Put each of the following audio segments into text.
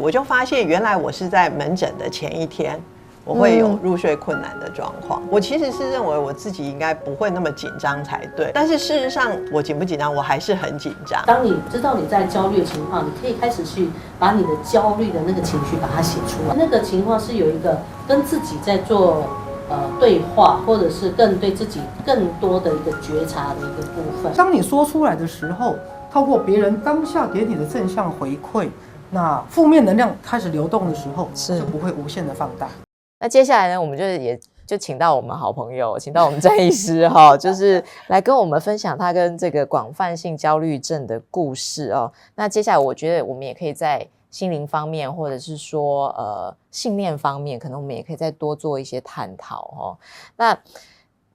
我就发现原来我是在门诊的前一天我会有入睡困难的状况。我其实是认为我自己应该不会那么紧张才对，但是事实上我紧不紧张，我还是很紧张。当你知道你在焦虑的情况，你可以开始去把你的焦虑的那个情绪把它写出来。那个情况是有一个跟自己在做对话，或者是对自己更多的一个觉察的一个部分。当你说出来的时候，透过别人当下给你的正向回馈，那负面能量开始流动的时候，就不会无限的放大。那接下来呢，我们就请到我们好朋友，请到我们詹医师哈，就是来跟我们分享他跟这个广泛性焦虑症的故事哦。那接下来我觉得我们也可以在心灵方面，或者是说信念方面，可能我们也可以再多做一些探讨哦。那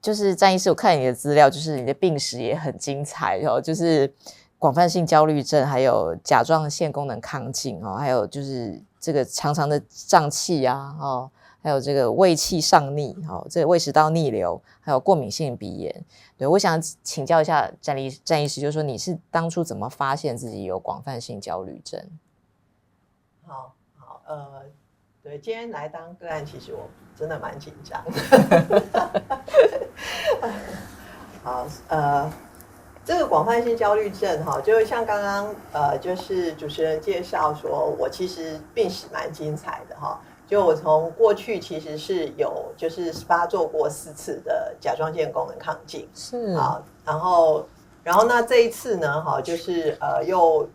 就是詹医师，我看你的资料，就是你的病史也很精彩哦，就是广泛性焦虑症，还有甲状腺功能亢进哦，还有就是这个常常的胀气啊哦。还有这个胃气上逆，这个胃食道逆流，还有过敏性鼻炎。对，我想请教一下詹医师，就是说你是当初怎么发现自己有广泛性焦虑症？好，对，今天来当个案，其实我真的蛮紧张的。好，这个广泛性焦虑症哈，就像刚刚就是主持人介绍说，我其实病史蛮精彩的哈。就我从过去其实是有就是发作过4次的甲状腺功能亢进，是啊，然后那这一次呢，哈，就是又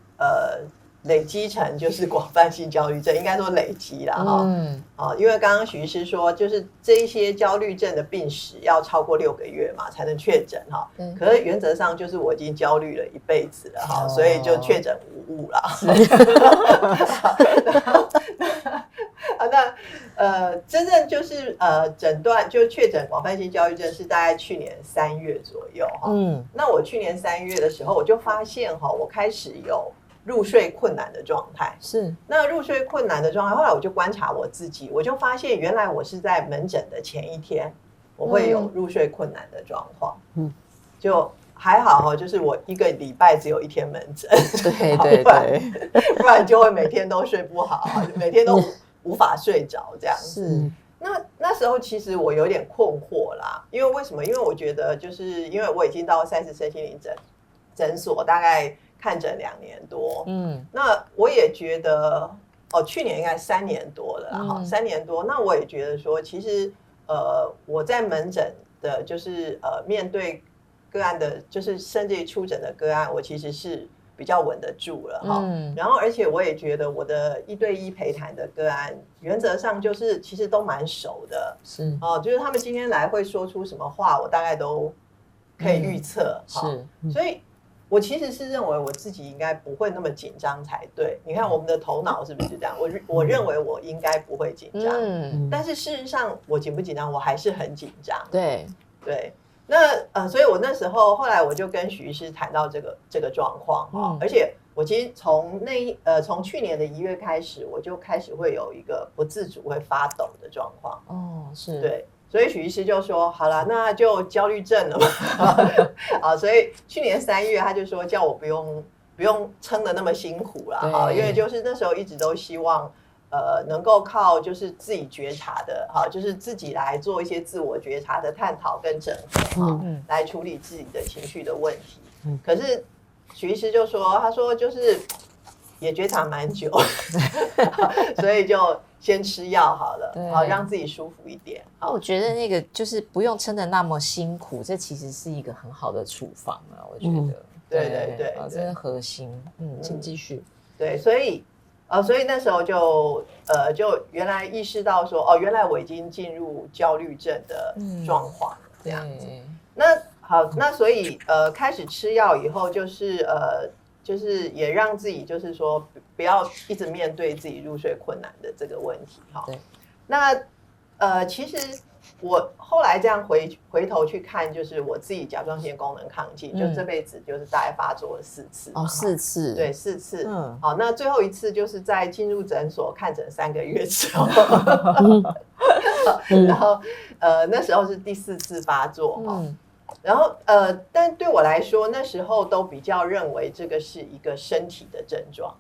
累积成就是广泛性焦虑症，应该说累积啦哈，因为刚刚许医师说，就是这一些焦虑症的病史要超过6个月嘛才能确诊哈，可是原则上就是我已经焦虑了一辈子了哈，所以就确诊无误啦。真正就是诊断就确诊广泛性焦虑症是大概去年3月左右哈。那我去年3月的时候，我就发现哈，我开始有入睡困难的状态。是那入睡困难的状态，后来我就观察我自己，我就发现原来我是在门诊的前一天，我会有入睡困难的状况。就还好哈，就是我1个礼拜只有1天门诊，对，不然就会每天都睡不好，每天都无法睡着这样子。是，那时候其实我有点困惑啦，因为什么？因为我觉得就是因为我已经到30身心灵诊所，大概看诊2年多，那我也觉得去年应该3年多了哈，3年多，那我也觉得说，其实我在门诊的，就是面对个案的，就是甚至于出诊的个案，我其实是比较稳得住了哈。然后而且我也觉得我的1对1陪谈的个案，原则上就是其实都蛮熟的，是就是他们今天来会说出什么话，我大概都可以预测，是，所以我其实是认为我自己应该不会那么紧张才对。你看我们的头脑是不是这样？我认为我应该不会紧张，但是事实上我紧不紧张，我还是很紧张。对。那所以我那时候后来我就跟许医师谈到这个状况哈，而且我其实从去年的1月开始，我就开始会有一个不自主会发抖的状况。是，对。所以许医师就说好了，那就焦虑症了嘛。好，所以去年3月他就说叫我不用撑得那么辛苦了，因为就是那时候一直都希望能够靠就是自己觉察的，就是自己来做一些自我觉察的探讨跟整合，来处理自己的情绪的问题。可是许医师就说，他说就是也觉察蛮久，所以就先吃药好了，好让自己舒服一点。我觉得那个就是不用撑得那么辛苦，这其实是一个很好的处方啊，我觉得。对，这是核心。请继续。对，所以那时候就原来意识到说，原来我已经进入焦虑症的状况了，这样子。那好，那所以开始吃药以后，就是也让自己就是说不要一直面对自己入睡困难的这个问题哈。那其实我后来这样回头去看，就是我自己甲状腺功能亢进，就这辈子就是大概发作了4次。4次。对，4次。好，那最后一次就是在进入诊所看诊3个月之后，然后那时候是第4次发作哈。然后但对我来说，那时候都比较认为这个是一个身体的症状，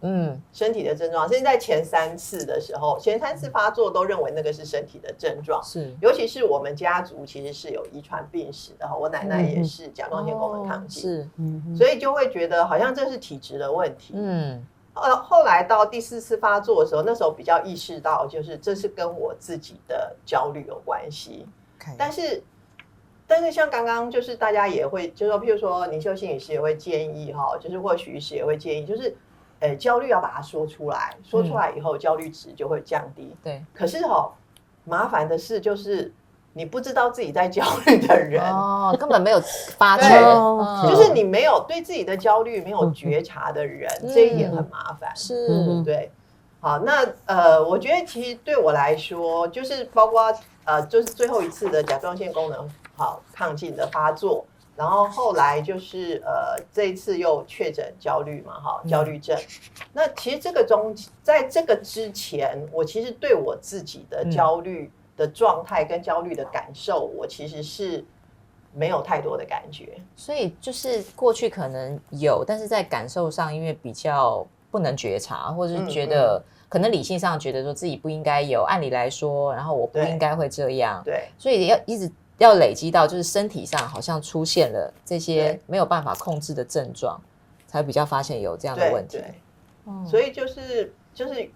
身体的症状。甚至在前3次的时候，前3次发作都认为那个是身体的症状，是，尤其是我们家族其实是有遗传病史的，我奶奶也是甲状腺功能亢进，是，所以就会觉得好像这是体质的问题，后来到第4次发作的时候，那时候比较意识到，就是这是跟我自己的焦虑有关系，但是像刚刚就是大家也会就是说，譬如说林秀心理师也会建议就是或许医师也会建议，就是焦虑要把它说出来，说出来以后焦虑值就会降低。对，可是麻烦的是就是你不知道自己在焦虑的人根本没有发觉，就是你没有对自己的焦虑没有觉察的人，这一点很麻烦。是，对。好，那我觉得其实对我来说，就是包括就是最后一次的甲状腺功能亢进的发作，然后后来就是这一次又确诊焦虑嘛，焦虑症。那其实在这个之前，我其实对我自己的焦虑的状态跟焦虑的感受，我其实是没有太多的感觉。所以就是过去可能有，但是在感受上，因为比较不能觉察，或者是觉得可能理性上觉得说自己不应该有，按理来说，然后我不应该会这样，对，所以一直要累积到就是身体上好像出现了这些没有办法控制的症状，才比较发现有这样的问题。对，所以就是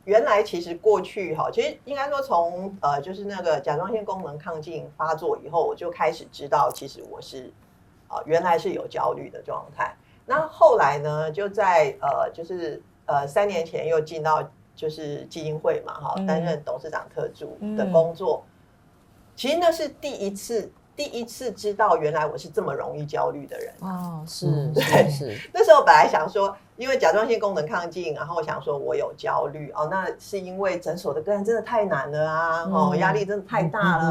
原来其实过去其实应该说从就是那个甲状腺功能亢进发作以后，我就开始知道其实我是原来是有焦虑的状态。那后来呢，就在就是3年前又进到就是基金会嘛，担任董事长特助的工作。其实那是第一次知道原来我是这么容易焦虑的人。是，那时候本来想说，因为甲状腺功能亢进，然后我想说我有焦虑那是因为诊所的个案真的太难了啊，压力真的太大了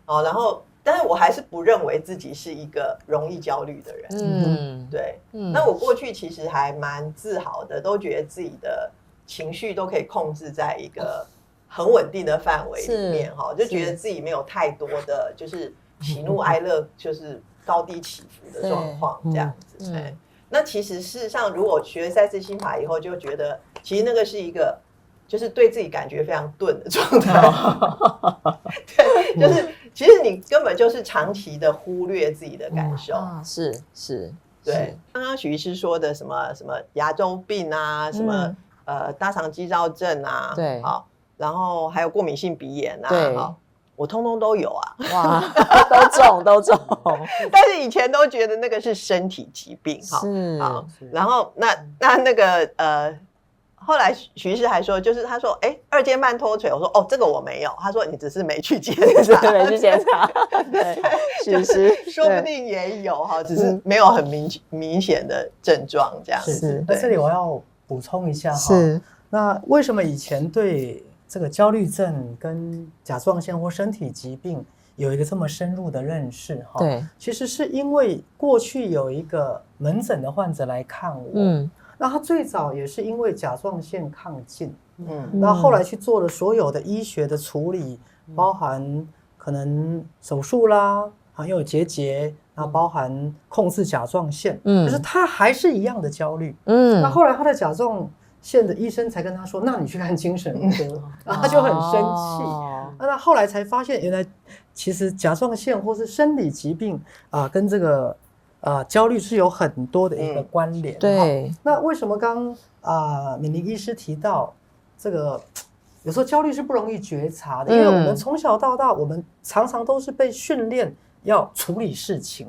啊，然后但是我还是不认为自己是一个容易焦虑的人。对，那我过去其实还蛮自豪的，都觉得自己的情绪都可以控制在一个很稳定的范围里面就觉得自己没有太多的就是喜怒哀乐就是高低起伏的状况这样子。那其实事实上如果学赛斯心法以后，就觉得其实那个是一个就是对自己感觉非常钝的状态。对，就是其实你根本就是长期的忽略自己的感受。是，对。刚刚许医师说的什么牙周病啊，什么大肠肌躁症啊，对，然后还有过敏性鼻炎啊，对，我通通都有啊。哇，都中。但是以前都觉得那个是身体疾病然后那个后来许医师还说，就是他说2间半脱垂，我说这个我没有，他说你只是没去检查，没去检查，对，是说不定也有只是没有很明显的症状这样子。在这里我要补充一下那为什么以前对这个焦虑症跟甲状腺或身体疾病有一个这么深入的认识对，其实是因为过去有一个门诊的患者来看我，那他最早也是因为甲状腺亢进，那后来去做了所有的医学的处理，包含可能手术啦，又有结节，然后包含控制甲状腺，可是他还是一样的焦虑，那后来他的甲状腺的医生才跟他说，那你去看精神科，然后他就很生气，那后来才发现原来其实甲状腺或是生理疾病跟这个焦虑是有很多的一个关联。对，那为什么刚敏玲医师提到这个有时候焦虑是不容易觉察的，因为我们从小到大我们常常都是被训练要处理事情，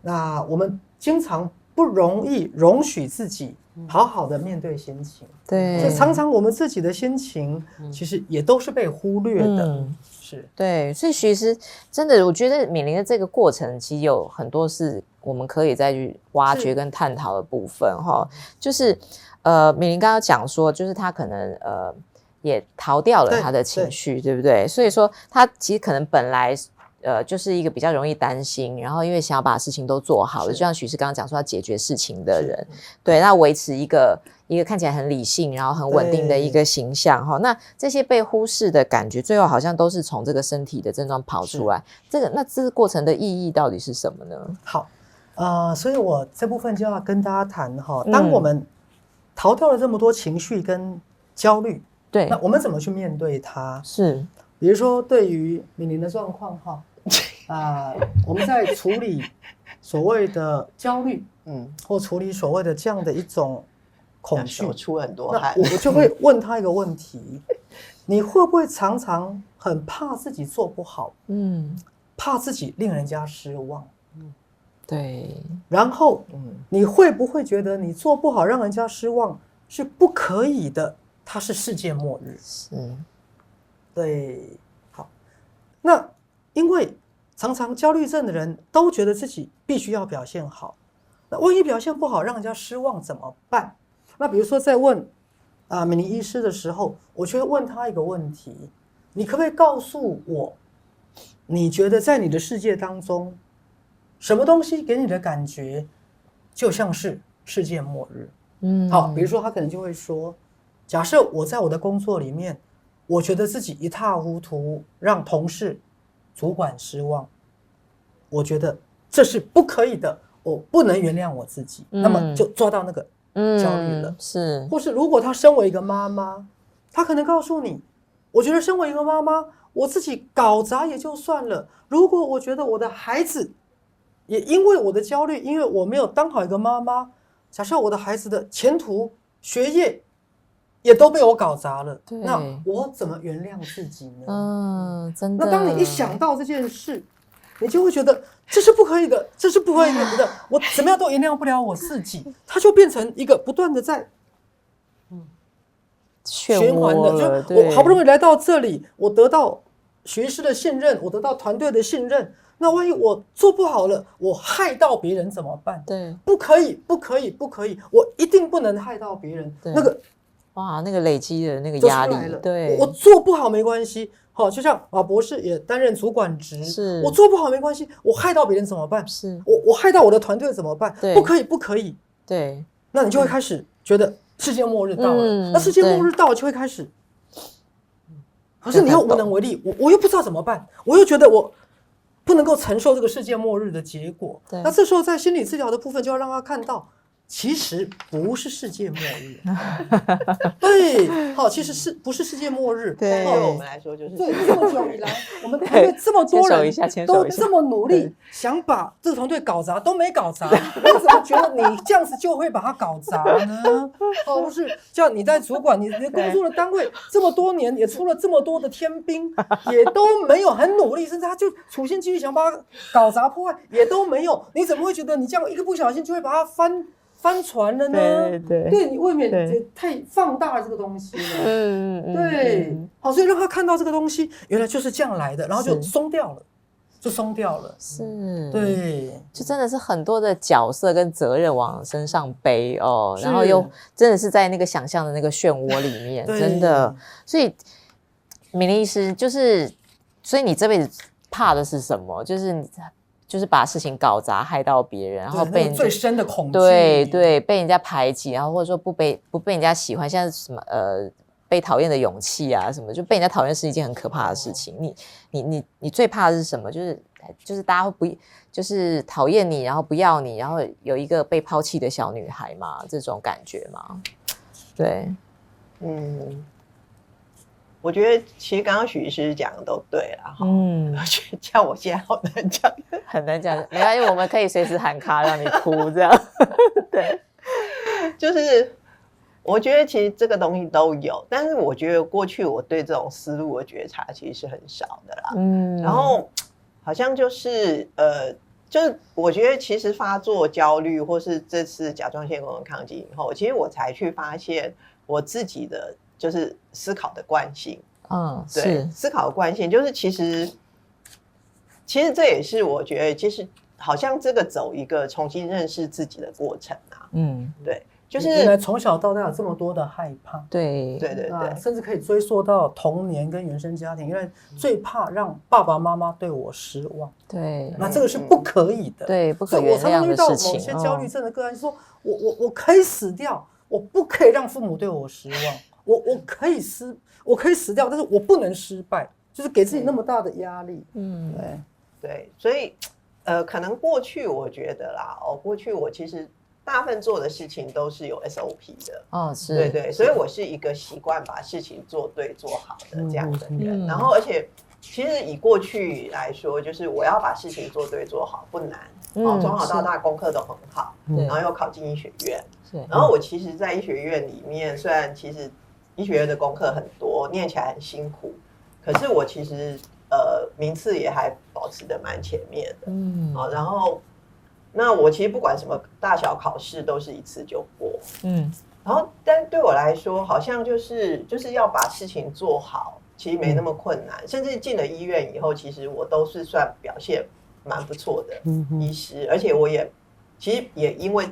那我们经常不容易容许自己好好的面对心情，对，所以常常我们自己的心情其实也都是被忽略的。是，对，所以许医师真的，我觉得敏玲的这个过程其实有很多是我们可以再去挖掘跟探讨的部分就是敏玲刚刚讲说，就是他可能也逃掉了他的情绪， 对不对？所以说他其实可能本来就是一个比较容易担心，然后因为想要把事情都做好了，就像许师刚刚讲说要解决事情的人，对，那维持一个看起来很理性，然后很稳定的一个形象哈。那这些被忽视的感觉，最后好像都是从这个身体的症状跑出来。这个过程的意义到底是什么呢？好，所以我这部分就要跟大家谈哈，当我们逃掉了这么多情绪跟焦虑，对，那我们怎么去面对它？是，比如说对于敏玲的状况哈。我们在处理所谓的焦虑，或处理所谓的这样的一种恐惧，我出很多汗，我就会问他一个问题：你会不会常常很怕自己做不好？怕自己令人家失望？对。然后，你会不会觉得你做不好让人家失望是不可以的？它是世界末日。对，好，那。因为常常焦虑症的人都觉得自己必须要表现好，那万一表现不好让人家失望怎么办？那比如说在问敏玲医师的时候，我就会问他一个问题：你可不可以告诉我，你觉得在你的世界当中，什么东西给你的感觉就像是世界末日？好，比如说他可能就会说，假设我在我的工作里面，我觉得自己一塌糊涂，让同事主管失望，我觉得这是不可以的，我不能原谅我自己，那么就抓到那个焦虑了。是，或是如果他身为一个妈妈，他可能告诉你，我觉得身为一个妈妈，我自己搞砸也就算了，如果我觉得我的孩子也因为我的焦虑，因为我没有当好一个妈妈，假设我的孩子的前途、学业也都被我搞砸了，那我怎么原谅自己呢？真的。那当你一想到这件事，你就会觉得这是不可以的，这是不可以的，我怎么样都原谅不了我自己，它就变成一个不断的在循环的。就我好不容易来到这里，我得到学师的信任，我得到团队的信任，那万一我做不好了，我害到别人怎么办？对，不可以，不可以，不可以，我一定不能害到别人。那个。哇，那个累积的那个压力，对，我做不好没关系，好，就像博士也担任主管职，是我做不好没关系，我害到别人怎么办？是我害到我的团队怎么办？不可以，不可以，对，那你就会开始觉得世界末日到了，那世界末日到了就会开始，可是你又无能为力，我又不知道怎么办，我又觉得我不能够承受这个世界末日的结果，那这时候在心理治疗的部分就要让他看到。其实不是世界末日，对，好，其实是不是世界末日？对，对我们来说就是对。这么久以来，我们团队这么多人都这么努力，想把这个团队搞砸，都没搞砸。我怎么觉得你这样子就会把它搞砸呢？不是，叫你在主管，你工作的单位这么多年，也出了这么多的天兵，也都没有很努力，甚至他就处心积虑想把它搞砸破坏，也都没有。你怎么会觉得你这样一个不小心就会把它翻船了呢？对，你未免太放大了这个东西了。对，好，所以让他看到这个东西原来就是这样来的，然后就松掉了，是，对，就真的是很多的角色跟责任往身上背哦，然后又真的是在那个想象的那个漩涡里面，真的。所以敏玲医师就是，所以你这辈子怕的是什么？就是把事情搞砸，害到别人，然后被人最深的恐惧，对，被人家排挤，然后或者说不被人家喜欢，现在什么被讨厌的勇气啊，什么就被人家讨厌是一件很可怕的事情。你最怕的是什么？就是大家会不就是讨厌你，然后不要你，然后有一个被抛弃的小女孩嘛，这种感觉嘛。对，我觉得其实刚刚许医师讲的都对啦，我觉得像我现在好难讲，很难讲，没关系，我们可以随时喊卡让你哭这样。对，就是我觉得其实这个东西都有，但是我觉得过去我对这种思路的觉察其实是很少的啦。然后好像就是我觉得其实发作焦虑或是这次甲状腺功能亢进以后，其实我才去发现我自己的就是思考的惯性。对，思考的惯性就是其实这也是我觉得其实好像这个走一个重新认识自己的过程啊。对，就是原来从小到大有这么多的害怕，对甚至可以追溯到童年跟原生家庭，原来最怕让爸爸妈妈对我失望，对，那这个是不可以的，对，不可原谅的事情。我常常遇到某些焦虑症的个案，说我可以死掉，我不可以让父母对我失望，我可以死掉，但是我不能失败，就是给自己那么大的压力，对，所以可能过去我觉得啦，过去我其实大部分做的事情都是有 SOP 的，是，对，所以我是一个习惯把事情做对做好的这样的人，然后而且其实以过去来说，就是我要把事情做对做好不难，从小到大功课都很好，然后又考进医学院，然后我其实在医学院里面，虽然其实医学院的功课很多，念起来很辛苦，可是我其实名次也还保持得蛮前面的，然后那我其实不管什么大小考试都是一次就过，然后但对我来说好像就是要把事情做好，其实没那么困难，甚至进了医院以后，其实我都是算表现蛮不错的医师，而且我也其实也因为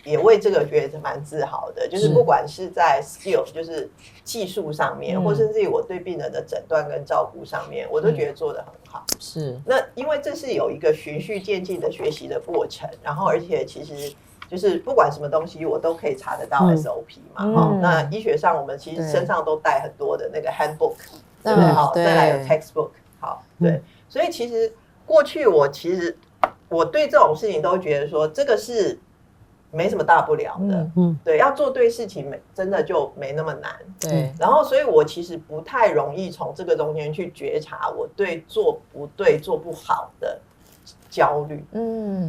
也为这个觉得蛮自豪的，就是不管是在 skill 就是技术上面，或甚至于我对病人的诊断跟照顾上面，我都觉得做得很好。是，那因为这是有一个循序渐进的学习的过程，然后而且其实就是不管什么东西我都可以查得到 SOP 嘛，那医学上我们其实身上都带很多的那个 handbook， 对不对？好，再来有 textbook， 好，对，所以其实过去我对这种事情都觉得说这个是没什么大不了的，对，要做对事情真的就没那么难，对。然后，所以我其实不太容易从这个中间去觉察我对做不对、做不好的焦虑，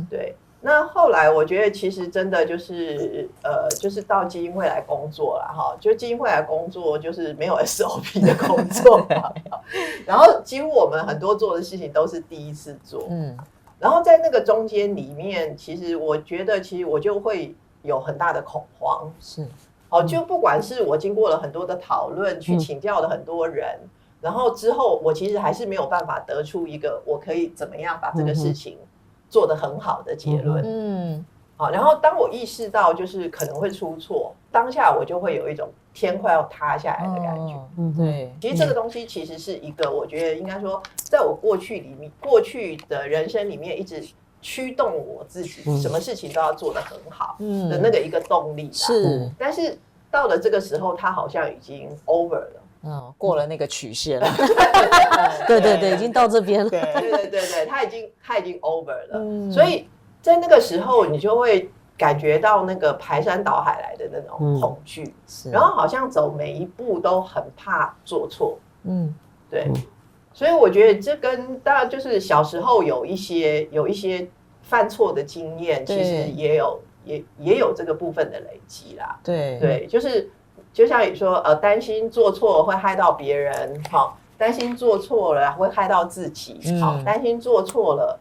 对。那后来我觉得其实真的就是就是到基金会来工作了哈，就基金会来工作就是没有 SOP 的工作嘛，然后几乎我们很多做的事情都是第一次做，然后在那个中间里面，其实我觉得，其实我就会有很大的恐慌，是，就不管是我经过了很多的讨论，去请教了很多人，然后之后我其实还是没有办法得出一个我可以怎么样把这个事情做得很好的结论，然后当我意识到就是可能会出错，当下我就会有一种天快要塌下来的感觉，对，其实这个东西其实是一个我觉得应该说在我过去的人生里面一直驱动我自己什么事情都要做得很好的那个一个动力啦，是，但是到了这个时候它好像已经 over 了，过了那个曲线了，对，已经到这边了，对，它已经 over 了，所以在那个时候你就会感觉到那个排山倒海来的那种恐惧，然后好像走每一步都很怕做错，对，所以我觉得这跟当然就是小时候有一些犯错的经验，其实也有这个部分的累积啦，对，就是就像你说担心做错会害到别人，担心做错了会害到自己，担心做错了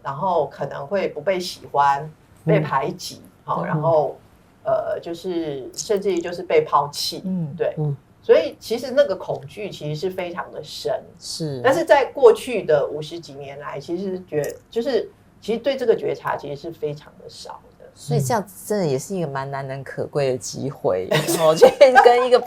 然后可能会不被喜欢、被排挤，然后就是甚至于就是被抛弃，对，所以其实那个恐惧其实是非常的深，是，但是在过去的50几年来，其实其实对这个觉察其实是非常的少的，所以这样真的也是一个蛮难能可贵的机会，我觉得跟一个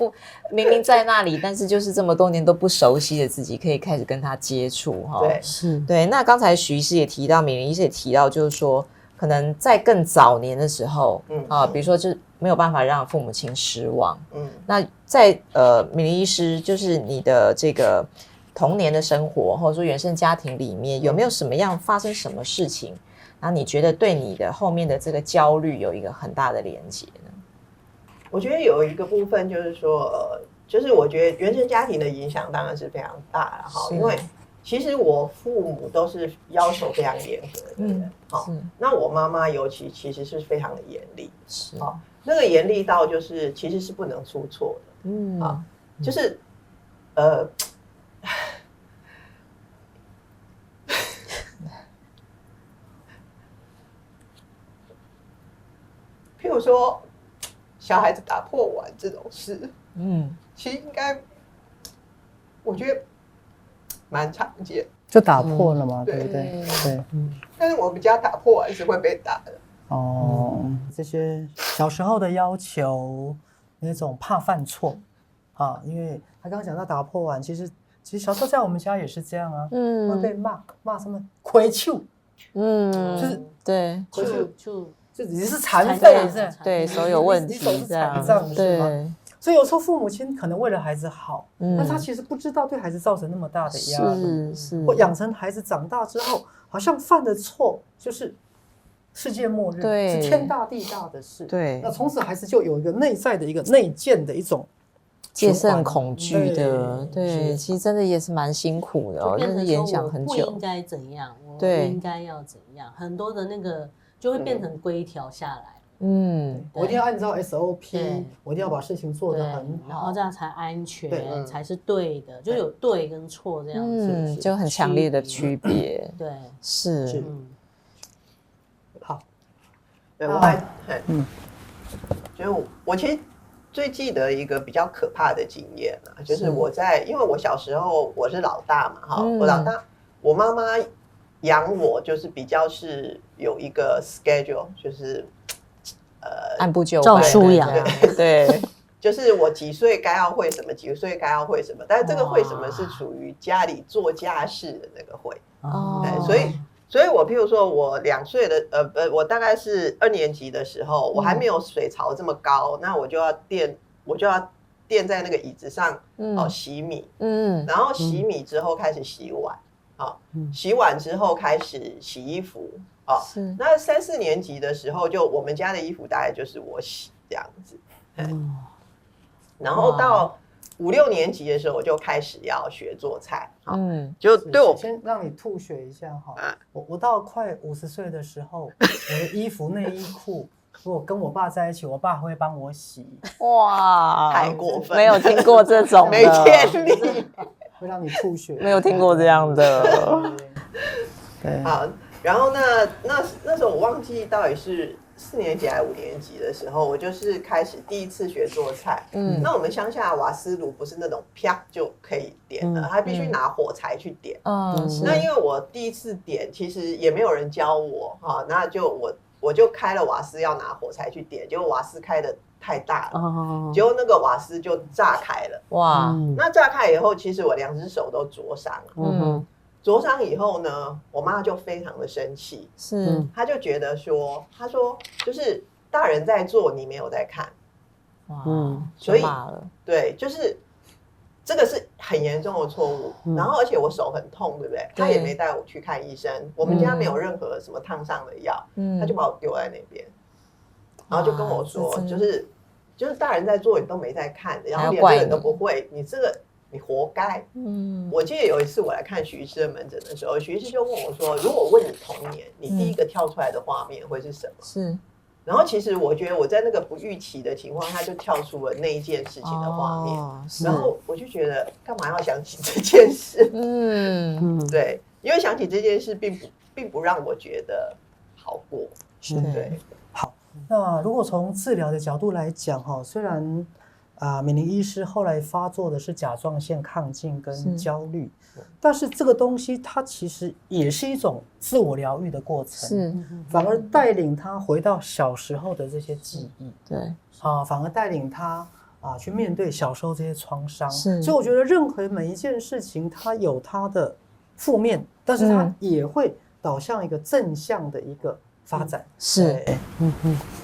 明明在那里，但是就是这么多年都不熟悉的自己，可以开始跟他接触，对，是，对。那刚才许医师也提到，敏玲医师也提到，就是说可能在更早年的时候，比如说就是没有办法让父母亲失望，那在敏玲医师就是你的这个童年的生活或者说原生家庭里面，有没有什么样发生什么事情，然后你觉得对你的后面的这个焦虑有一个很大的连结呢？我觉得有一个部分就是说，就是我觉得原生家庭的影响当然是非常大了哈，因为其实我父母都是要求非常严格的人，那我妈妈尤其其实是非常的严厉，那个严厉到就是其实是不能出错的，就是譬如说小孩子打破碗这种事，其实应该我觉得蛮常见，就打破了嘛，对不对？对，但是我们家打破碗是会被打的，这些小时候的要求，那种怕犯错啊，因为他刚刚讲到打破碗，其实小时候在我们家也是这样啊，会被骂什么亏手，就是对，就你是残废，对，手有问题，你手是残障是吗？所以有时候父母亲可能为了孩子好，但他其实不知道对孩子造成那么大的压力，或养成孩子长大之后，好像犯的错就是世界末日，是天大地大的事。对，那从此孩子就有一个内在的一个内建的一种戒慎恐惧的，对，其实真的也是蛮辛苦的，就是影响很久。不应该怎样，我不应该要怎样，很多的那个就会变成规条下来。我一定要按照 SOP， 我一定要把事情做得很好，然后这样才安全，才是对的，就有对跟错这样子，就很强烈的区别。对，是，好，对我就我其实最记得一个比较可怕的经验啊，就是因为我小时候我是老大嘛，我老大，我妈妈养我就是比较是有一个 schedule， 就是按部就班，照书养，对，就是我几岁该要会什么，几岁该要会什么，但是这个会什么是属于家里做家事的那个会，所以我譬如说我2岁的我大概是2年级的时候，我还没有水槽这么高，那我就要垫在那个椅子上洗米，然后洗米之后开始洗碗，洗碗之后开始洗衣服。那3、4年级的时候，就我们家的衣服大概就是我洗这样子，然后到5、6年级的时候，我就开始要学做菜，就对我先让你吐血一下哈。我到快50岁的时候，我的衣服、内衣裤，如果跟我爸在一起，我爸会帮我洗。哇，太过分，没有听过这种，没天理，会让你吐血，没有听过这样的。对，好。然后那时候我忘记到底是4年级还是5年级的时候，我就是开始第一次学做菜。那我们乡下瓦斯炉不是那种啪就可以点的，还必须拿火柴去点。那因为我第一次点，其实也没有人教我那就我就开了瓦斯要拿火柴去点，结果瓦斯开的太大了，结果那个瓦斯就炸开了。哇！那炸开以后，其实我2只手都灼伤了。灼伤以后呢，我妈就非常的生气，她就觉得说，她说就是大人在做，你没有在看，所以对，就是这个是很严重的错误。然后而且我手很痛，对不对？她也没带我去看医生，我们家没有任何什么烫伤的药，她就把我丢在那边，然后就跟我说，就是大人在做，你都没在看，然后连这个都不会，你这个。你活该。我记得有一次我来看徐医师的门诊的时候，徐医师就问我说：“如果问你童年，你第一个跳出来的画面会是什么？”然后其实我觉得我在那个不预期的情况，他就跳出了那一件事情的画面。然后我就觉得，干嘛要想起这件事？对，因为想起这件事，并不让我觉得好过。对。好，那如果从治疗的角度来讲，虽然敏玲医师后来发作的是甲状腺亢进跟焦虑，但是这个东西它其实也是一种自我疗愈的过程，反而带领他回到小时候的这些记忆，反而带领他去面对小时候这些创伤。所以我觉得任何每一件事情，它有它的负面，但是它也会导向一个正向的一个发展。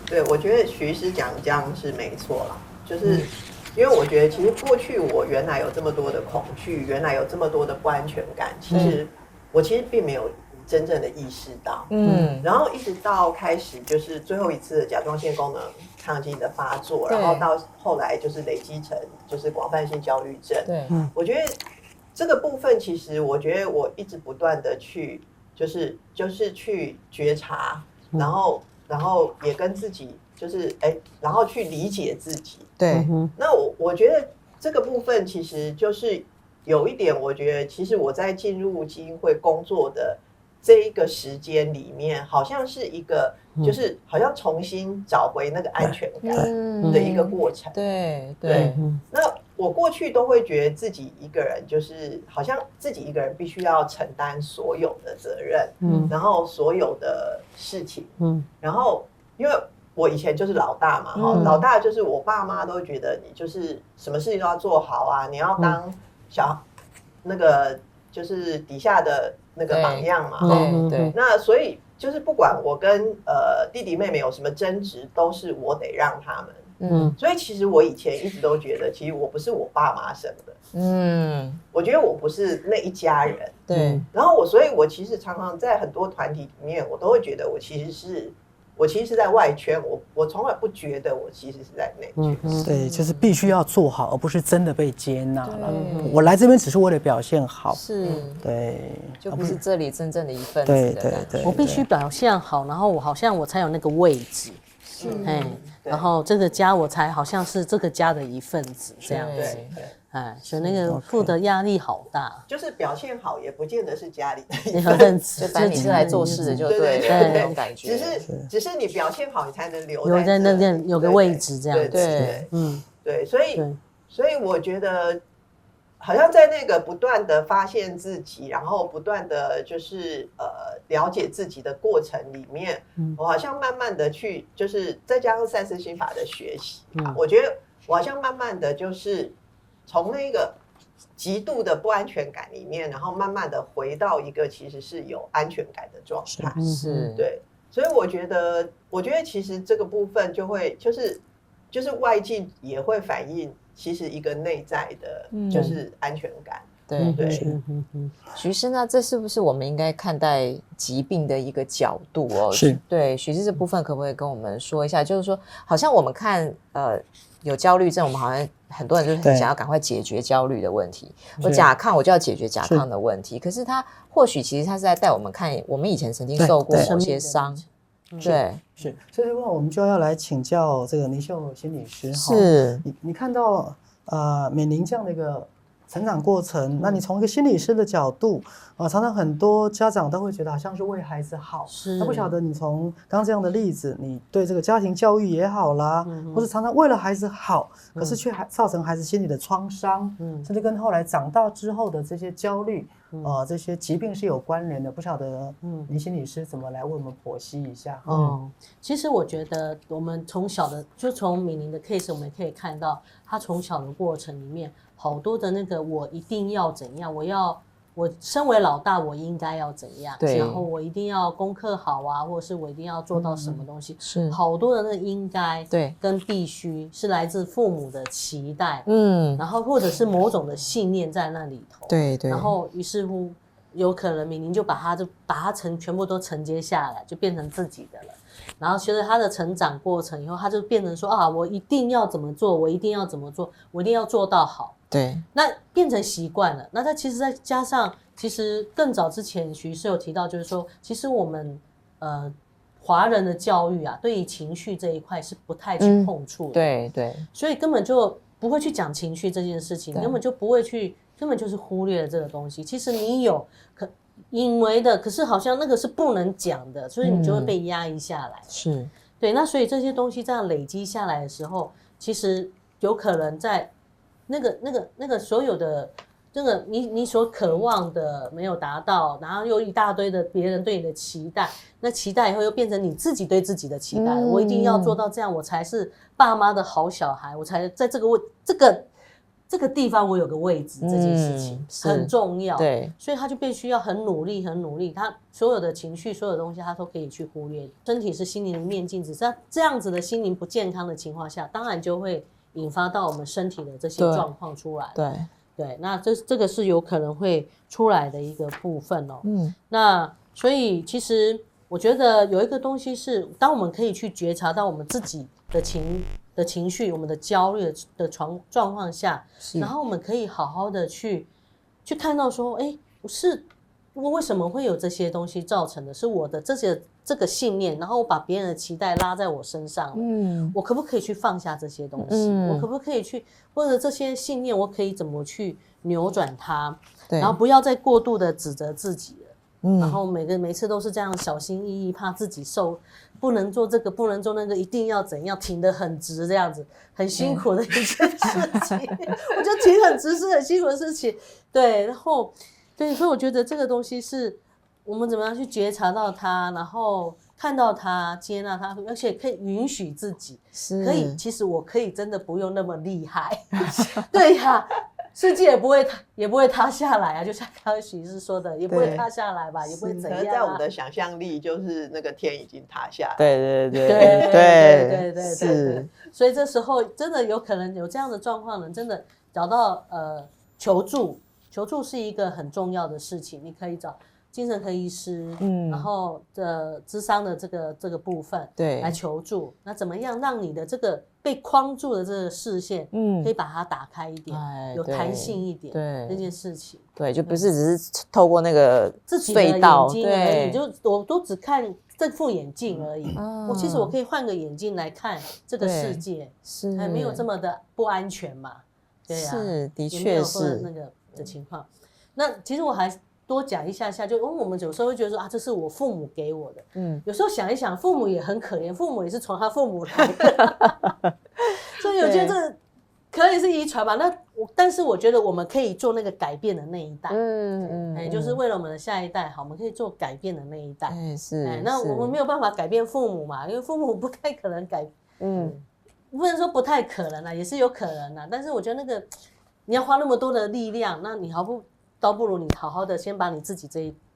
对，我觉得徐医师讲这样是没错啦。就是因为我觉得，其实过去我原来有这么多的恐惧，原来有这么多的不安全感，其实我并没有真正的意识到。然后一直到开始就是最后一次的甲状腺功能亢进的发作，然后到后来就是累积成就是广泛性焦虑症。我觉得这个部分其实我觉得我一直不断的去就是去觉察，然后也跟自己。然后去理解自己。对，那我觉得这个部分其实就是有一点，我觉得其实我在进入基金会工作的这一个时间里面，好像是一个就是好像重新找回那个安全感的一个过程。对。那我过去都会觉得自己一个人就是好像自己一个人必须要承担所有的责任，然后所有的事情，然后因为我以前就是老大嘛，老大就是我爸妈都觉得你就是什么事情都要做好啊，你要当那个就是底下的那个榜样嘛，对。那所以就是不管我跟弟弟妹妹有什么争执，都是我得让他们。所以其实我以前一直都觉得，其实我不是我爸妈生的。我觉得我不是那一家人。对。然后所以我其实常常在很多团体里面，我都会觉得我其实是在外圈，我从来不觉得我其实是在内圈。对，就是必须要做好，而不是真的被接纳了。我来这边只是为了表现好，是，对，就不是这里真正的一份子的感觉。我必须表现好，然后我才有那个位置。然后这个家我才好像是这个家的一份子这样子。所以那个负的压力好大，就是表现好也不见得是家里的一份子，就反正你是来做事的就对了，那种感觉。只是你表现好，你才能留在那边有个位置这样子。对，所以我觉得好像在那个不断的发现自己，然后不断的就是了解自己的过程里面，我好像慢慢的去就是再加上赛斯心法的学习，我觉得我好像慢慢的就是从那个极度的不安全感里面，然后慢慢的回到一个其实是有安全感的状态。是，对，所以我觉得其实这个部分就会就是外境也会反映其实一个内在的就是安全感。对，徐师，那这是不是我们应该看待疾病的一个角度哦？是，对，徐师这部分可不可以跟我们说一下？就是说，好像我们看有焦虑症，我们好像很多人就是很想要赶快解决焦虑的问题。我甲亢，我就要解决甲亢的问题。可是他或许其实他是在带我们看我们以前曾经受过某些伤。对，是，所以我们就要来请教这个倪秀心理师。是，你看到美玲这样的一个成长过程，那你从一个心理师的角度常常很多家长都会觉得好像是为孩子好，那不晓得你从刚这样的例子，你对这个家庭教育也好啦，或者常常为了孩子好，可是却造成孩子心理的创伤，甚至跟后来长大之后的这些焦虑这些疾病是有关联的，不晓得倪心理师怎么来为我们剖析一下？其实我觉得我们从小的就从敏玲的 case 我们可以看到，他从小的过程里面好多的那个我一定要怎样，我身为老大我应该要怎样，然后我一定要功课好啊，或者是我一定要做到什么东西，是好多的那个应该对跟必须是来自父母的期待，然后或者是某种的信念在那里头，对，然后于是乎有可能敏玲就把它全部都承接下来，就变成自己的了。然后随着他的成长过程以后，他就变成说我一定要怎么做，我一定要怎么做，我一定要做到好。对，那变成习惯了。那他其实再加上，其实更早之前徐师有提到，就是说，其实我们华人的教育啊，对于情绪这一块是不太去碰触的。对，所以根本就不会去讲情绪这件事情，根本就不会去，根本就是忽略了这个东西。其实你有以为的，可是好像那个是不能讲的，所以你就会被压抑下来。是，对。那所以这些东西这样累积下来的时候，其实有可能在那个所有的这个你所渴望的没有达到，然后又一大堆的别人对你的期待，那期待以后又变成你自己对自己的期待，我一定要做到这样，我才是爸妈的好小孩，我才在这个地方我有个位置，这件事情很重要。对，所以他就必须要很努力，他所有的情绪，所有的东西他都可以去忽略。身体是心灵的面镜子，在这样子的心灵不健康的情况下，当然就会引发到我们身体的这些状况出来。对，那这个是有可能会出来的一个部分哦。那所以其实我觉得有一个东西是，当我们可以去觉察到我们自己的情绪，我们的焦虑的状况下，然后我们可以好好的去看到说，我为什么会有这些东西造成的？是我的这个信念，然后我把别人的期待拉在我身上，我可不可以去放下这些东西？我可不可以去，或者这些信念，我可以怎么去扭转它？然后不要再过度的指责自己了。然后每次都是这样小心翼翼，怕自己不能做这个，不能做那个，一定要怎样挺得很直，这样子很辛苦的一件事情。我觉得挺很直是很辛苦的事情，对，然后对，所以我觉得这个东西是我们怎么样去觉察到它，然后看到他，接纳他，而且可以允许自己，可以，其实我可以真的不用那么厉害，对呀，世界也不会塌下来啊，就像刚刚许医师说的，也不会塌下来吧，也不会怎样啊。在我们的想象力，就是那个天已经塌下来。对，是。所以这时候真的有可能有这样的状况呢，真的找到求助是一个很重要的事情，你可以找精神科医师，然后諮商的这个部分，对，来求助。那怎么样让你的这个被框住的这个视线，可以把它打开一点，有弹性一点，对这件事情，对，就不是只是透过那个自己的眼睛而已，我都只看这副眼镜而已。其实我可以换个眼镜来看这个世界，是没有这么的不安全嘛？对呀，是，的确是那个的情况。那其实我还多讲一下，就我们有时候会觉得说啊，这是我父母给我的。有时候想一想，父母也很可怜，父母也是从他父母来的，所以我觉得这可以是遗传吧。但是我觉得我们可以做那个改变的那一代，就是为了我们的下一代好，我们可以做改变的那一代。那我们没有办法改变父母嘛，因为父母不太可能改，不能说不太可能啦，也是有可能啦。但是我觉得那个你要花那么多的力量，那你倒不如你好好的先把你自己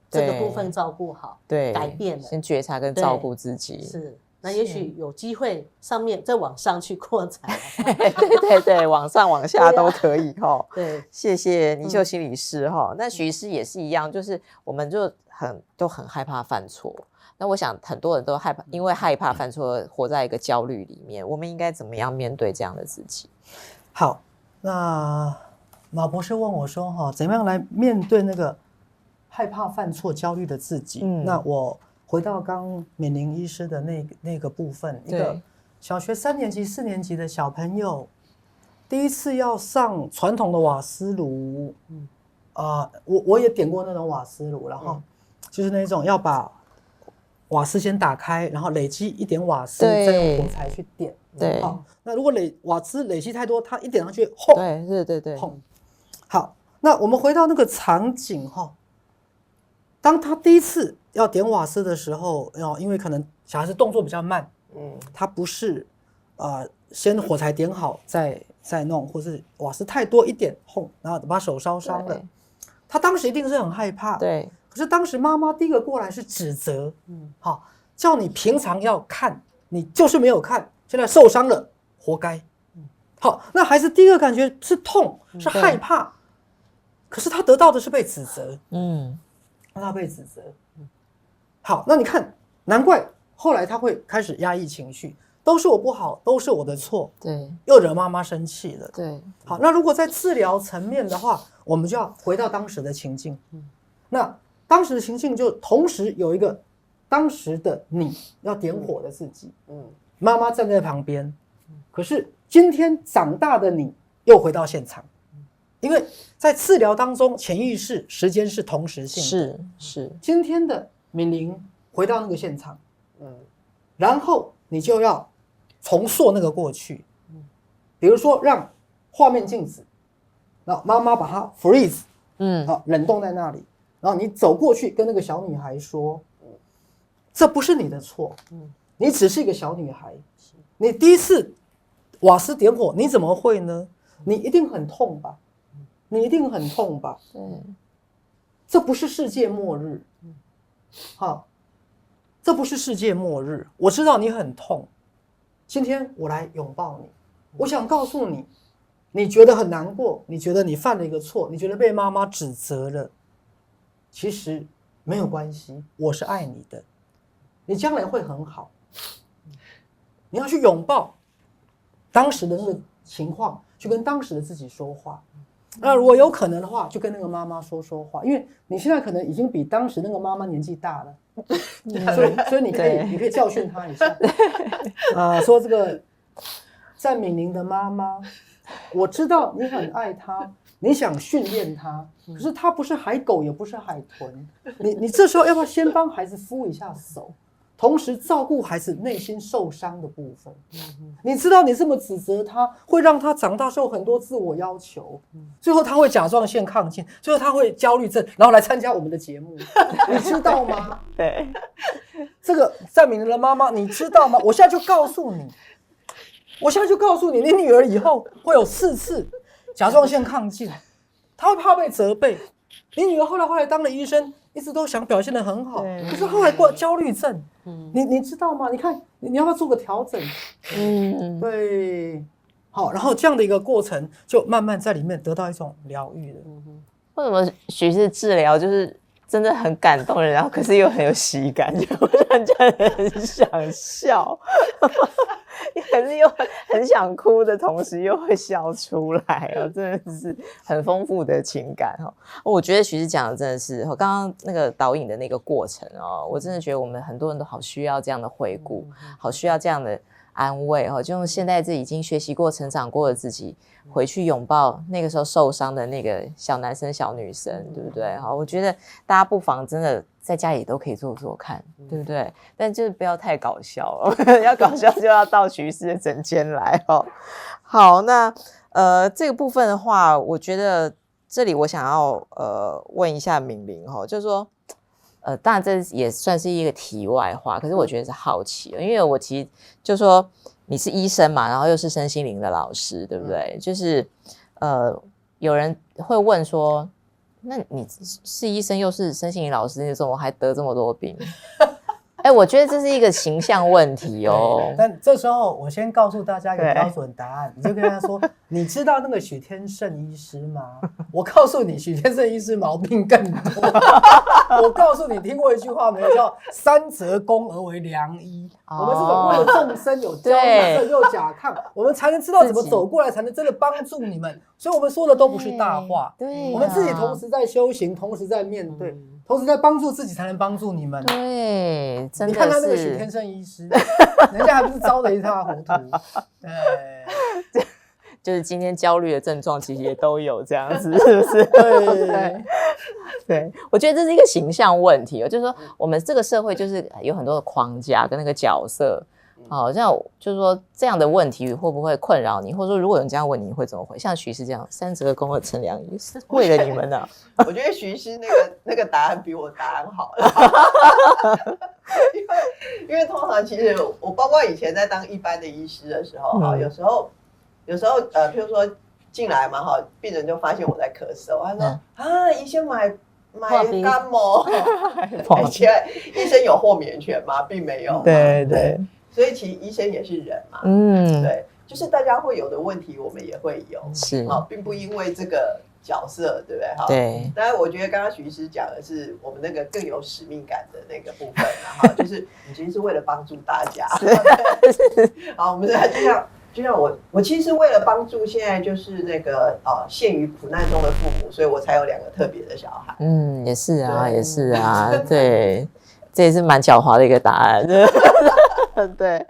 这个部分照顾好，对，改变了，先觉察跟照顾自己。是，那也许有机会上面再往上去扩展。对，往上往下都可以哈。对，谢谢倪秀心理师哈。那许医师也是一样，就是我们都很害怕犯错。那我想很多人都害怕，因为害怕犯错，活在一个焦虑里面。我们应该怎么样面对这样的自己？好，那马博士问我说怎么样来面对那个害怕犯错、焦虑的自己？那我回到刚敏玲医师的那个部分，一个小学3年级、4年级的小朋友，第一次要上传统的瓦斯炉，我也点过那种瓦斯炉，然后就是那种要把瓦斯先打开，然后累积一点瓦斯，再用火柴去点。对，那如果瓦斯累积太多，它一点上去，轰，对，轰。好，那我们回到那个场景当他第一次要点瓦斯的时候，因为可能小孩子动作比较慢，他不是先火柴点好再弄，或是瓦斯太多一点轰，然后把手烧伤了，他当时一定是很害怕。对。可是当时妈妈第一个过来是指责，叫你平常要看，你就是没有看，现在受伤了，活该。好，那孩子第一个感觉是痛，是害怕，可是他得到的是被指责，让他被指责。好，那你看，难怪后来他会开始压抑情绪，都是我不好，都是我的错，对，又惹妈妈生气了，对。好，那如果在治疗层面的话，我们就要回到当时的情境，那当时的情境就同时有一个当时的你要点火的自己，妈妈站在旁边，可是今天长大的你又回到现场，因为在治疗当中，潜意识时间是同时性的，是今天的敏玲回到那个现场，然后你就要重塑那个过去，比如说让画面静止，然后妈妈把它 freeze， 冷冻在那里。然后你走过去跟那个小女孩说，这不是你的错，你只是一个小女孩，你第一次瓦斯点火你怎么会呢？你一定很痛吧，你一定很痛吧，这不是世界末日，好，这不是世界末日，我知道你很痛，今天我来拥抱你，我想告诉你，你觉得很难过，你觉得你犯了一个错，你觉得被妈妈指责了，其实没有关系，我是爱你的，你将来会很好。你要去拥抱当时的那个情况，去跟当时的自己说话。那如果有可能的话，就跟那个妈妈说话，因为你现在可能已经比当时那个妈妈年纪大了，所以你可以教训她一下。说这个赞敏玲的妈妈，我知道你很爱她。你想训练他，可是他不是海狗，也不是海豚。你这时候要不要先帮孩子敷一下手，同时照顾孩子内心受伤的部分？你知道你这么指责他，会让他长大时候很多自我要求，最后他会甲状腺亢进，最后他会焦虑症，然后来参加我们的节目，你知道吗？对。这个赞美了妈妈，你知道吗？我现在就告诉你，你女儿以后会有4次甲状腺亢进，她会怕被责备。你女儿后来当了医生，一直都想表现得很好，可是后来过焦虑症，你知道吗？你看你要不要做个调整？对，好，然后这样的一个过程，就慢慢在里面得到一种疗愈了。为什么许氏治疗就是真的很感动人，然后可是又很有喜感，就让人家很想笑，可是又很想哭的同时又会笑出来哦，真的是很丰富的情感哦。我觉得许氏讲的真的是，刚刚那个导引的那个过程哦，我真的觉得我们很多人都好需要这样的回顾，好需要这样的安慰哦，就用现在自己已经学习过、成长过的自己，回去拥抱那个时候受伤的那个小男生、小女生，对不对？好，我觉得大家不妨真的在家里都可以做做看，对不对？但就是不要太搞笑哦，要搞笑就要到许氏的诊间来哦。好，那这个部分的话，我觉得这里我想要问一下敏玲哦，就是说。当然这也算是一个题外话，可是我觉得是好奇，因为我其实就说你是医生嘛，然后又是身心灵的老师，对不对？就是有人会问说，那你是医生又是身心灵老师，你怎么还得这么多病？我觉得这是一个形象问题哦。但这时候我先告诉大家一个标准答案，你就跟他说：“你知道那个许天胜医师吗？我告诉你，许天胜医师毛病更多。我告诉你，听过一句话没有？叫‘三折肱而为良医’。我们这种为了众生有焦虑症又甲亢，我们才能知道怎么走过来，才能真的帮助你们。所以我们说的都不是大话，我们自己同时在修行，同时在面对。”同时在帮助自己，才能帮助你们。对，真的是。你看他那个许天胜医师，人家还不是糟得一塌糊涂。对，就是今天焦虑的症状，其实也都有这样子，是不是？对，对，我觉得这是一个形象问题，就是说我们这个社会就是有很多的框架跟那个角色。好，像就是说这样的问题会不会困扰你，或者说如果有人这样问你会怎么回？像许师这样三折肱而成良医，是为了你们呢？我觉得许师那个答案比我答案好了，因为通常其实我包括以前在当一般的医师的时候，有时候譬如说进来嘛哈，病人就发现我在咳嗽，他说啊，医生买感冒，而且医生有豁免权吗？并没有，对对。所以其实医生也是人嘛，对，就是大家会有的问题，我们也会有，是并不因为这个角色，对不对？哈，对。当然，我觉得刚刚许医师讲的是我们那个更有使命感的那个部分，哈，就是你其实是为了帮助大家。好，我们就像我其实是为了帮助现在就是那个陷于苦难中的父母，所以我才有2个特别的小孩。也是啊，也是啊，对，这也是蛮狡猾的一个答案。对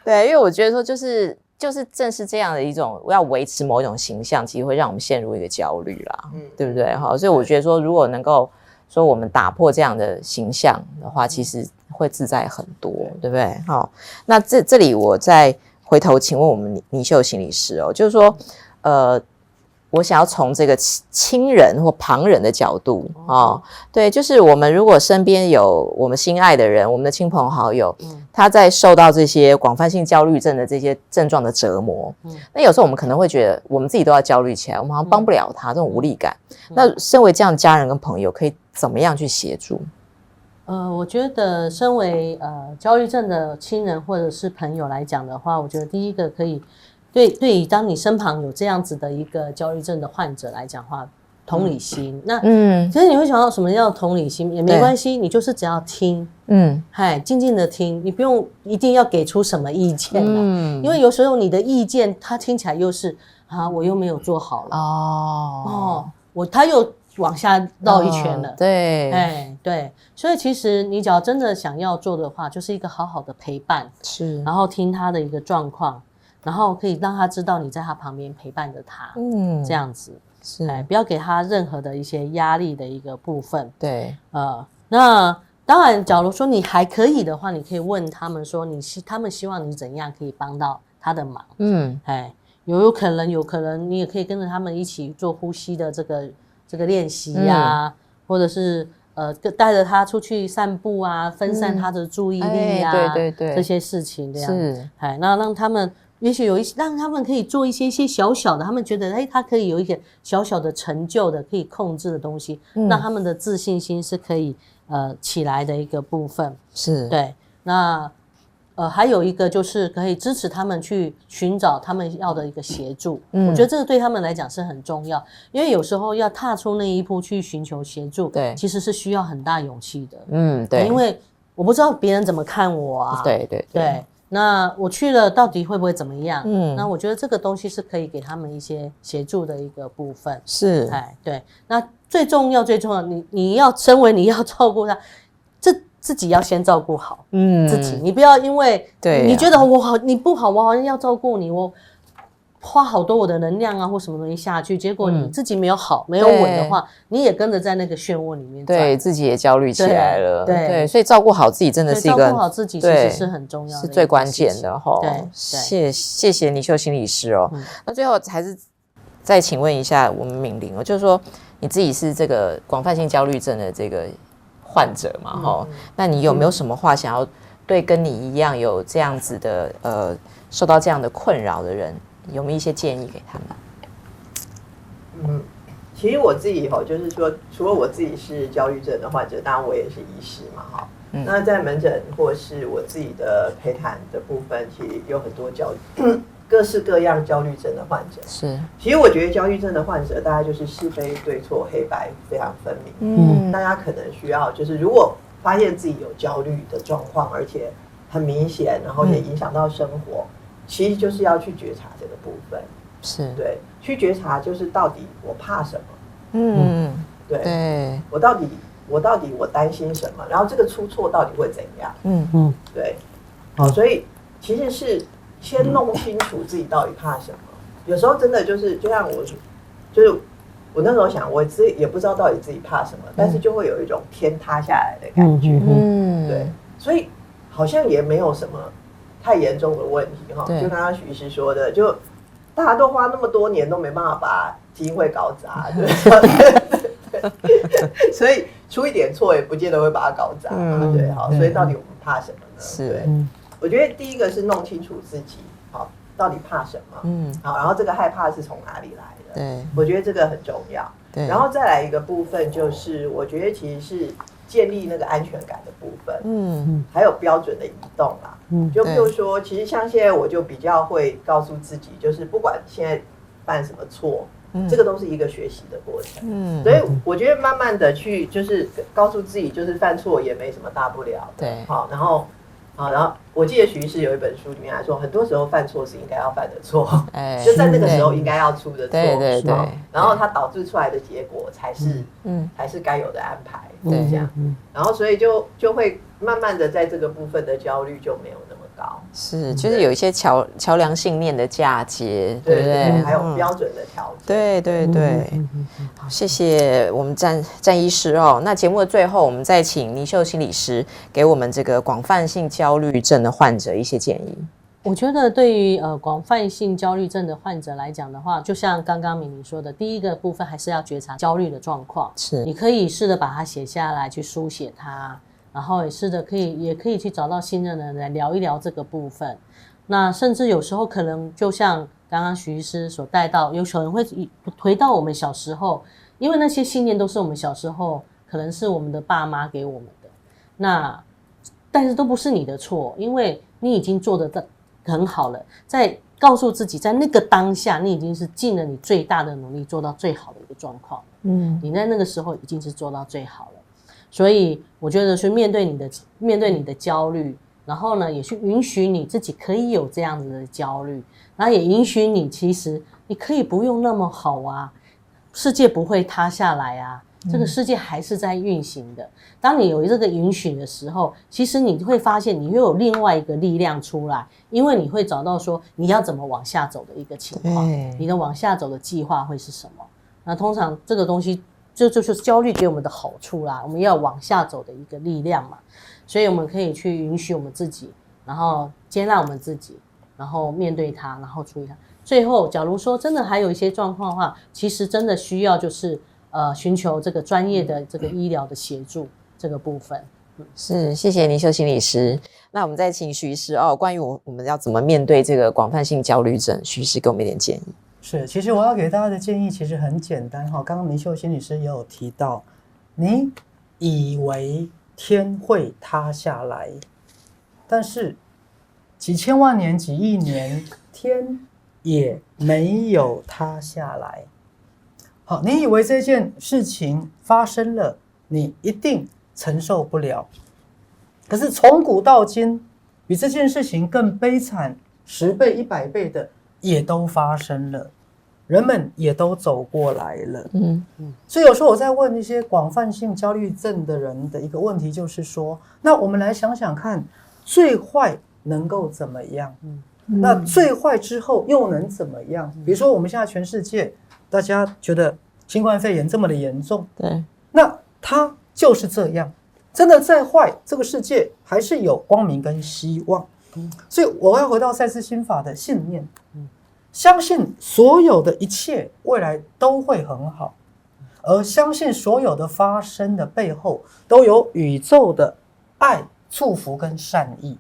对，因为我觉得说就是正是这样的一种要维持某一种形象，其实会让我们陷入一个焦虑啦，对不对？好，所以我觉得说如果能够说我们打破这样的形象的话，其实会自在很多，对不对？好，那这里我再回头请问我们倪秀心理师哦，就是说我想要从这个亲人或旁人的角度对，就是我们如果身边有我们心爱的人，我们的亲朋好友，他在受到这些广泛性焦虑症的这些症状的折磨，那有时候我们可能会觉得我们自己都要焦虑起来，我们好像帮不了他，这种无力感。那身为这样的家人跟朋友，可以怎么样去协助？我觉得身为焦虑症的亲人或者是朋友来讲的话，我觉得第一个可以对于当你身旁有这样子的一个焦虑症的患者来讲的话，同理心。那其实你会想到什么叫同理心也没关系，你就是只要听，静静的听，你不用一定要给出什么意见因为有时候你的意见他听起来又是我又没有做好了他又往下绕一圈了，对，所以其实你只要真的想要做的话，就是一个好好的陪伴，是，然后听他的一个状况，然后可以让他知道你在他旁边陪伴着他，这样子是，不要给他任何的一些压力的一个部分，对，那当然，假如说你还可以的话，你可以问他们说，他们希望你怎样可以帮到他的忙，有可能你也可以跟着他们一起做呼吸的这个练习或者是带着他出去散步啊，分散他的注意力啊，对，这些事情这样是，那让他们也许让他们可以做一些小小的，他们觉得他可以有一个小小的成就的可以控制的东西，让他们的自信心是可以起来的一个部分。是，对，那还有一个就是可以支持他们去寻找他们要的一个协助，我觉得这个对他们来讲是很重要，因为有时候要踏出那一步去寻求协助，对，其实是需要很大勇气的。对，因为我不知道别人怎么看我啊，对，那我去了到底会不会怎么样？那我觉得这个东西是可以给他们一些协助的一个部分。是，对，那最重要，你要身为你要照顾他，自己要先照顾好自己，你不要因为你觉得你不好，我好像要照顾你，我花好多我的能量啊或什么东西下去，结果你自己没有稳的话，你也跟着在那个漩涡里面转，对自己也焦虑起来了。对，所以照顾好自己真的是一个照顾好自己，其实是很重要的，是最关键的哈。对，谢谢倪秀心理师哦。那最后还是再请问一下我们敏玲哦，就是说你自己是这个广泛性焦虑症的这个患者嘛，那你有没有什么话想要对跟你一样有这样子的受到这样的困扰的人，有没有一些建议给他们？其实我自己就是说，除了我自己是焦虑症的患者，当然我也是医师嘛，那在门诊或是我自己的陪谈的部分，其实有很多各式各样焦虑症的患者。是，其实我觉得焦虑症的患者，大概就是是非对错黑白非常分明。大家可能需要就是，如果发现自己有焦虑的状况，而且很明显，然后也影响到生活，其实就是要去觉察这个部分。是，对，去觉察就是到底我怕什么。对，我到底我担心什么，然后这个出错到底会怎样？对，所以其实是先弄清楚自己到底怕什么。有时候真的就是就像我那时候想，我自己也不知道到底自己怕什么，但是就会有一种天塌下来的感觉。对，所以好像也没有什么太严重的问题哈。就刚刚许医师说的，就大家都花那么多年都没办法把机会搞砸，对，所以出一点错也不见得会把它搞砸。对，好，所以到底我们怕什么呢？是，我觉得第一个是弄清楚自己，好，到底怕什么？好，然后这个害怕是从哪里来的？对，我觉得这个很重要。对，然后再来一个部分就是，我觉得其实是建立那个安全感的部分，还有标准的移动啦。就比如说，其实像现在我就比较会告诉自己，就是不管现在犯什么错，这个都是一个学习的过程。所以我觉得慢慢的去就是告诉自己，就是犯错也没什么大不了的。对，好，然后我记得许医师有一本书里面还说，很多时候犯错是应该要犯的错，就在那个时候应该要出的错。对，然后它导致出来的结果才是该有的安排。对，这样，然后所以就会慢慢的在这个部分的焦虑就没有那么高。是，就是有一些桥梁信念的嫁接，对不对？还有标准的调整。对。好，谢谢我们詹医师哦。那节目的最后，我们再请倪秀心理师给我们这个广泛性焦虑症的患者一些建议。我觉得对于广泛性焦虑症的患者来讲的话，就像刚刚敏玲说的，第一个部分还是要觉察焦虑的状况。是，你可以试着把它写下来，去书写它，然后也试着也可以去找到信任的人来聊一聊这个部分。那甚至有时候可能就像刚刚许医师所带到，有可能会回到我们小时候，因为那些信念都是我们小时候可能是我们的爸妈给我们的，但是都不是你的错，因为你已经做得很好了，在告诉自己，在那个当下，你已经是尽了你最大的努力，做到最好的一个状况。你在那个时候已经是做到最好了。所以我觉得是面对你的焦虑，然后呢，也去允许你自己可以有这样子的焦虑，然后也允许你其实你可以不用那么好啊，世界不会塌下来啊。这个世界还是在运行的。当你有这个允许的时候，其实你会发现你会有另外一个力量出来，因为你会找到说你要怎么往下走的一个情况，你的往下走的计划会是什么。那通常这个东西就是焦虑给我们的好处啦，我们要往下走的一个力量嘛。所以我们可以去允许我们自己，然后接纳我们自己，然后面对它，然后处理它。最后假如说真的还有一些状况的话，其实真的需要就是寻求这个专业的这个医疗的协助这个部分。是，谢谢倪秀心理师。那我们再请徐医师关于我们要怎么面对这个广泛性焦虑症，徐医师给我们一点建议。是，其实我要给大家的建议其实很简单哈。刚刚倪秀心理师也有提到，你以为天会塌下来，但是几千万年、几亿年，天也没有塌下来。好，你以为这件事情发生了，你一定承受不了。可是从古到今，比这件事情更悲惨10倍、100倍的也都发生了，人们也都走过来了。所以有时候我在问一些广泛性焦虑症的人的一个问题，就是说，那我们来想想看，最坏能够怎么样？那最坏之后又能怎么样？比如说我们现在全世界，大家觉得新冠肺炎这么的严重，对，那它就是这样。真的再坏，这个世界还是有光明跟希望。所以我要回到赛斯心法的信念，相信所有的一切未来都会很好，而相信所有的发生的背后都有宇宙的爱、祝福跟善意。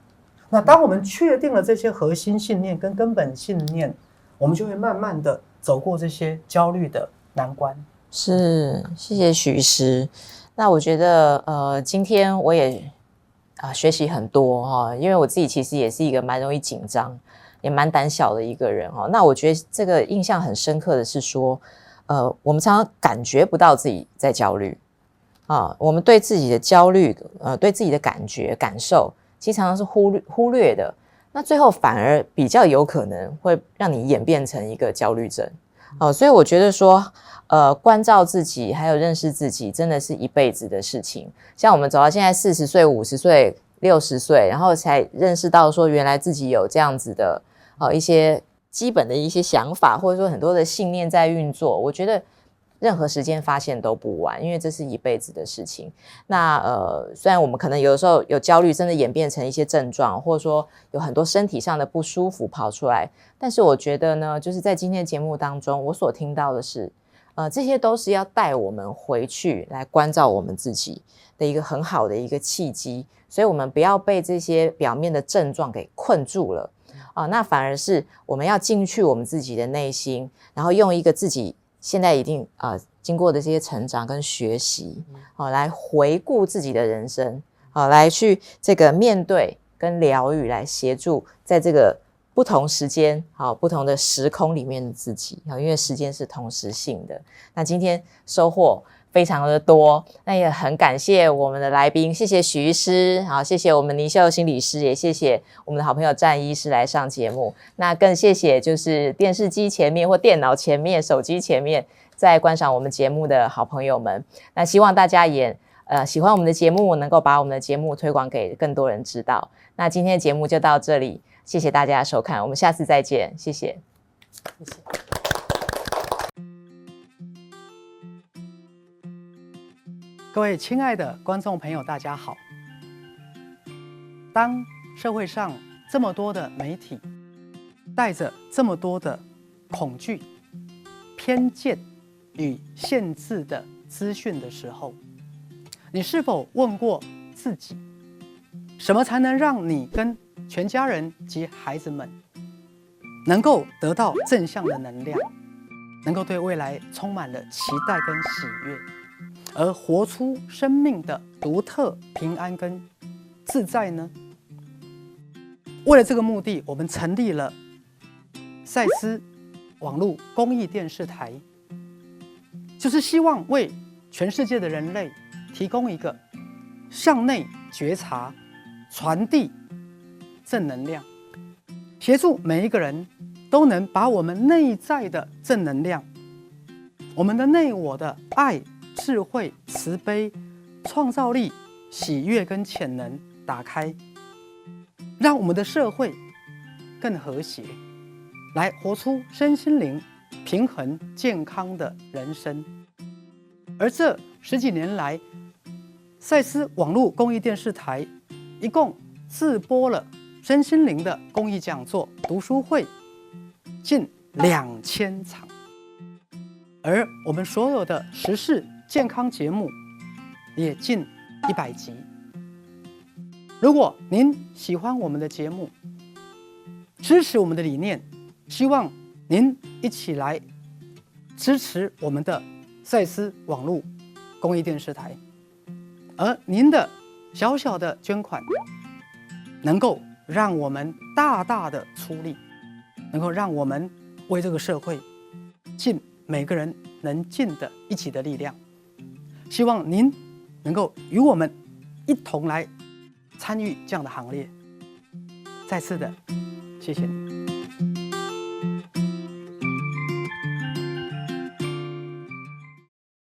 那当我们确定了这些核心信念跟根本信念，我们就会慢慢的走过这些焦虑的难关。是，谢谢徐医师。那我觉得今天我也学习很多因为我自己其实也是一个蛮容易紧张也蛮胆小的一个人那我觉得这个印象很深刻的是说我们常常感觉不到自己在焦虑我们对自己的焦虑对自己的感觉感受其实常常是忽略的，那最后反而比较有可能会让你演变成一个焦虑症所以我觉得说关照自己还有认识自己真的是一辈子的事情。像我们走到现在40岁、50岁、60岁，然后才认识到说原来自己有这样子的一些基本的一些想法，或者说很多的信念在运作。我觉得任何时间发现都不晚，因为这是一辈子的事情。那虽然我们可能有的时候有焦虑真的演变成一些症状，或者说有很多身体上的不舒服跑出来，但是我觉得呢，就是在今天的节目当中我所听到的是这些都是要带我们回去来关照我们自己的一个很好的一个契机，所以我们不要被这些表面的症状给困住了那反而是我们要进去我们自己的内心，然后用一个自己现在一定经过的这些成长跟学习来回顾自己的人生来去这个面对跟疗愈，来协助在这个不同时间不同的时空里面的自己因为时间是同时性的。那今天收获非常的多，那也很感谢我们的来宾，谢谢徐医师谢谢我们倪秀心理师，也谢谢我们的好朋友詹医师来上节目。那更谢谢就是电视机前面或电脑前面、手机前面在观赏我们节目的好朋友们。那希望大家也喜欢我们的节目，能够把我们的节目推广给更多人知道。那今天的节目就到这里，谢谢大家的收看，我们下次再见，谢谢。谢谢。各位亲爱的观众朋友，大家好。当社会上这么多的媒体带着这么多的恐惧、偏见与限制的资讯的时候，你是否问过自己，什么才能让你跟全家人及孩子们能够得到正向的能量，能够对未来充满了期待跟喜悦，而活出生命的独特平安跟自在呢？为了这个目的，我们成立了赛斯网络公益电视台，就是希望为全世界的人类提供一个向内觉察、传递正能量，协助每一个人都能把我们内在的正能量、我们的内我的爱、智慧、慈悲、创造力、喜悦跟潜能打开，让我们的社会更和谐，来活出身心灵平衡健康的人生。而这10几年来，赛斯网络公益电视台一共自播了身心灵的公益讲座、读书会近2000场。而我们所有的时事健康节目也近100集。如果您喜欢我们的节目，支持我们的理念，希望您一起来支持我们的赛斯网络公益电视台，而您的小小的捐款能够让我们大大的出力，能够让我们为这个社会尽每个人能尽的一己的力量。希望您能够与我们一同来参与这样的行列。再次的谢谢你。